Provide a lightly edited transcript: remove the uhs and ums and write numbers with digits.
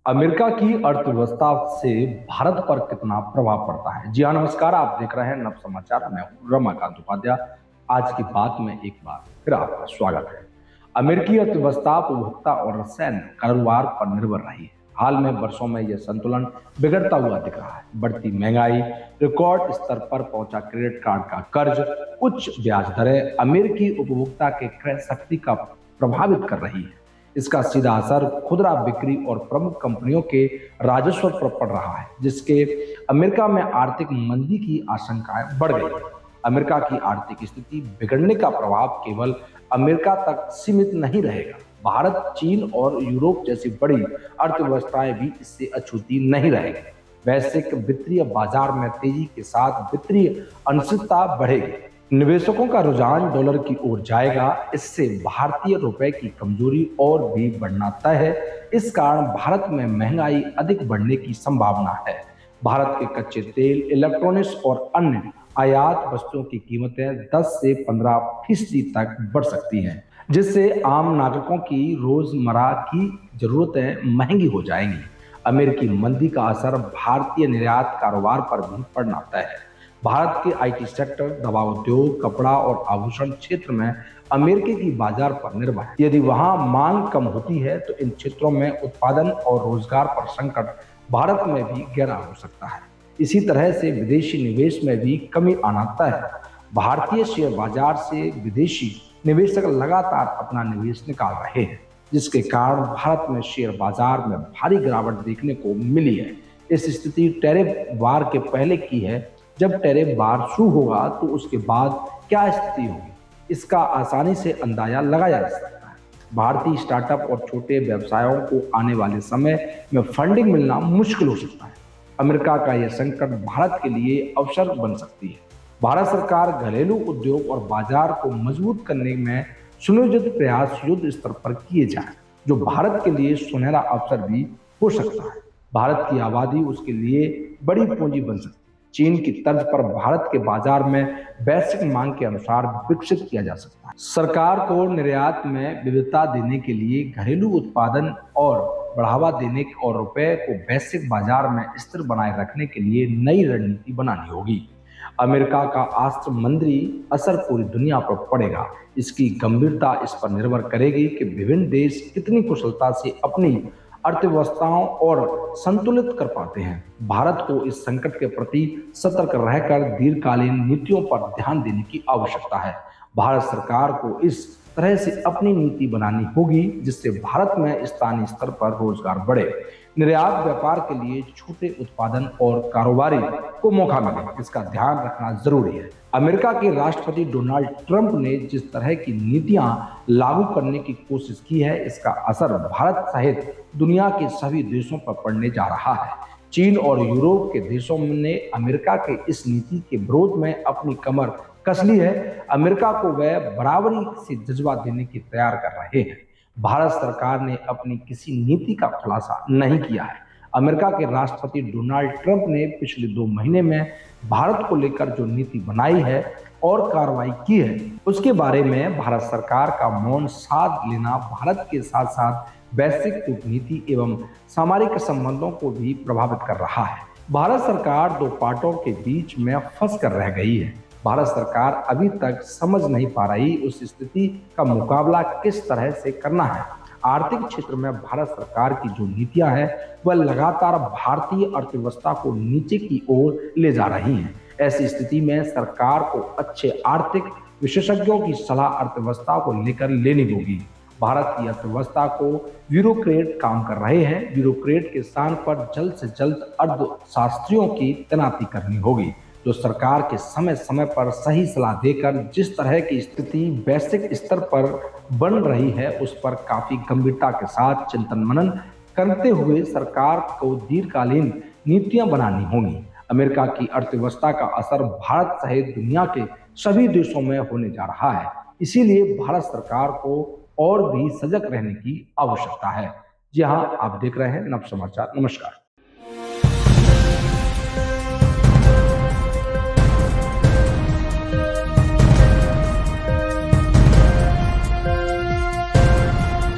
America की अर्थव्यवस्था से भारत पर कितना प्रभाव पड़ता है। जी हाँ, नमस्कार। आप देख रहे हैं नव समाचार। मैं हूं रमाकांत उपाध्याय। आज की बात में एक बार फिर आपका स्वागत है। अमेरिकी अर्थव्यवस्था उपभोक्ता और सैन्य कारोबार पर निर्भर रही है। हाल में वर्षों में यह संतुलन बिगड़ता हुआ दिख रहा है। बढ़ती महंगाई, रिकॉर्ड स्तर पर पहुंचा क्रेडिट कार्ड का कर्ज, उच्च ब्याज दरें अमेरिकी उपभोक्ता के क्रय शक्ति का प्रभावित कर रही है। इसका सीधा असर खुदरा बिक्री और प्रमुख कंपनियों के राजस्व पर पड़ रहा है, जिसके अमेरिका में आर्थिक मंदी की आशंकाएं बढ़ गई है। अमेरिका की आर्थिक स्थिति बिगड़ने का प्रभाव केवल अमेरिका तक सीमित नहीं रहेगा। भारत, चीन और यूरोप जैसी बड़ी अर्थव्यवस्थाएं भी इससे अछूती नहीं रहेगी। वैश्विक वित्तीय बाजार में तेजी के साथ वित्तीय अनिश्चितता बढ़ेगी। निवेशकों का रुझान डॉलर की ओर जाएगा। इससे भारतीय रुपए की कमजोरी और भी बढ़ना तय है। इस कारण भारत में महंगाई अधिक बढ़ने की संभावना है। भारत के कच्चे तेल, इलेक्ट्रॉनिक्स और अन्य आयात वस्तुओं की कीमतें 10 से 15% तक बढ़ सकती हैं, जिससे आम नागरिकों की रोजमर्रा की जरूरतें महंगी हो जाएंगी। अमेरिकी मंदी का असर भारतीय निर्यात कारोबार पर भी पड़ना तय है। भारत के आईटी सेक्टर, दवा उद्योग, कपड़ा और आभूषण क्षेत्र में अमेरिका की बाजार पर निर्भर है। यदि वहां मांग कम होती है तो इन क्षेत्रों में उत्पादन और रोजगार पर संकट भारत में भी गहरा हो सकता है। इसी तरह से विदेशी निवेश में भी कमी आना तय है। भारतीय शेयर बाजार से विदेशी निवेशक लगातार अपना निवेश निकाल रहे हैं, जिसके कारण भारत में शेयर बाजार में भारी गिरावट देखने को मिली है। इस स्थिति टैरिफ वार के पहले की है। जब टैरिफ वार शुरू होगा तो उसके बाद क्या स्थिति होगी, इसका आसानी से अंदाजा लगाया जा सकता है। भारतीय स्टार्टअप और छोटे व्यवसायों को आने वाले समय में फंडिंग मिलना मुश्किल हो सकता है। अमेरिका का यह संकट भारत के लिए अवसर बन सकती है। भारत सरकार घरेलू उद्योग और बाजार को मजबूत करने में सुनियोजित प्रयास युद्ध स्तर पर किए जाए, जो भारत के लिए सुनहरा अवसर भी हो सकता है। भारत की आबादी उसके लिए बड़ी पूंजी बन सकती है। चीन की तर्ज पर भारत के बाजार में वैश्विक मांग के अनुसार विकसित किया जा सकता है। सरकार को निर्यात में विविधता देने के लिए घरेलू उत्पादन और बढ़ावा देने और रुपए को वैश्विक बाजार में स्थिर बनाए रखने के लिए नई रणनीति बनानी होगी। अमेरिका का अस्त्र मंदी असर पूरी दुनिया पर पड़ेगा। इसकी गंभीरता इस पर निर्भर करेगी कि विभिन्न देश कितनी कुशलता से अपनी अर्थव्यवस्थाओं और संतुलित कर पाते हैं। भारत को इस संकट के प्रति सतर्क रहकर दीर्घकालीन नीतियों पर ध्यान देने की आवश्यकता है। भारत सरकार को इस तरह से अपनी नीति बनानी होगी जिससे भारत में स्थानीय स्तर पर रोजगार बढ़े, निर्यात व्यापार के लिए छोटे उत्पादन और कारोबारी को मौका मिले। इसका ध्यान रखना जरूरी है। अमेरिका के राष्ट्रपति डोनाल्ड ट्रंप ने जिस तरह की नीतियां लागू करने की कोशिश की है, इसका असर भारत सहित दुनिया के सभी देशों पर पड़ने जा रहा है। चीन और यूरोप के देशों ने अमेरिका के इस नीति के विरोध में अपनी कमर कस ली है। अमेरिका को वह बराबरी से जज्बा देने की तैयार कर रहे हैं। भारत सरकार ने अपनी किसी नीति का खुलासा नहीं किया है। अमेरिका के राष्ट्रपति डोनाल्ड ट्रंप ने पिछले 2 महीने में भारत को लेकर जो नीति बनाई है और कार्रवाई की है, उसके बारे में भारत सरकार का मौन साध लेना भारत के साथ साथ वैश्विक कूटनीति एवं सामरिक संबंधों को भी प्रभावित कर रहा है। भारत सरकार 2 पार्टों के बीच में फंस कर रह गई है। भारत सरकार अभी तक समझ नहीं पा रही उस स्थिति का मुकाबला किस तरह से करना है। आर्थिक क्षेत्र में भारत सरकार की जो नीतियां हैं वह लगातार भारतीय अर्थव्यवस्था को नीचे की ओर ले जा रही हैं। ऐसी स्थिति में सरकार को अच्छे आर्थिक विशेषज्ञों की सलाह अर्थव्यवस्था को लेकर लेनी होगी। भारत की अर्थव्यवस्था को ब्यूरोक्रेट काम कर रहे हैं। ब्यूरोक्रेट के स्थान पर जल्द से जल्द अर्थशास्त्रियों की तैनाती करनी होगी, जो सरकार के समय समय पर सही सलाह देकर जिस तरह की स्थिति वैश्विक स्तर पर बन रही है उस पर काफी गंभीरता के साथ चिंतन मनन करते हुए सरकार को दीर्घकालीन नीतियां बनानी होंगी। अमेरिका की अर्थव्यवस्था का असर भारत सहित दुनिया के सभी देशों में होने जा रहा है। इसीलिए भारत सरकार को और भी सजग रहने की आवश्यकता है। जी हाँ, आप देख रहे हैं नव समाचार। नमस्कार।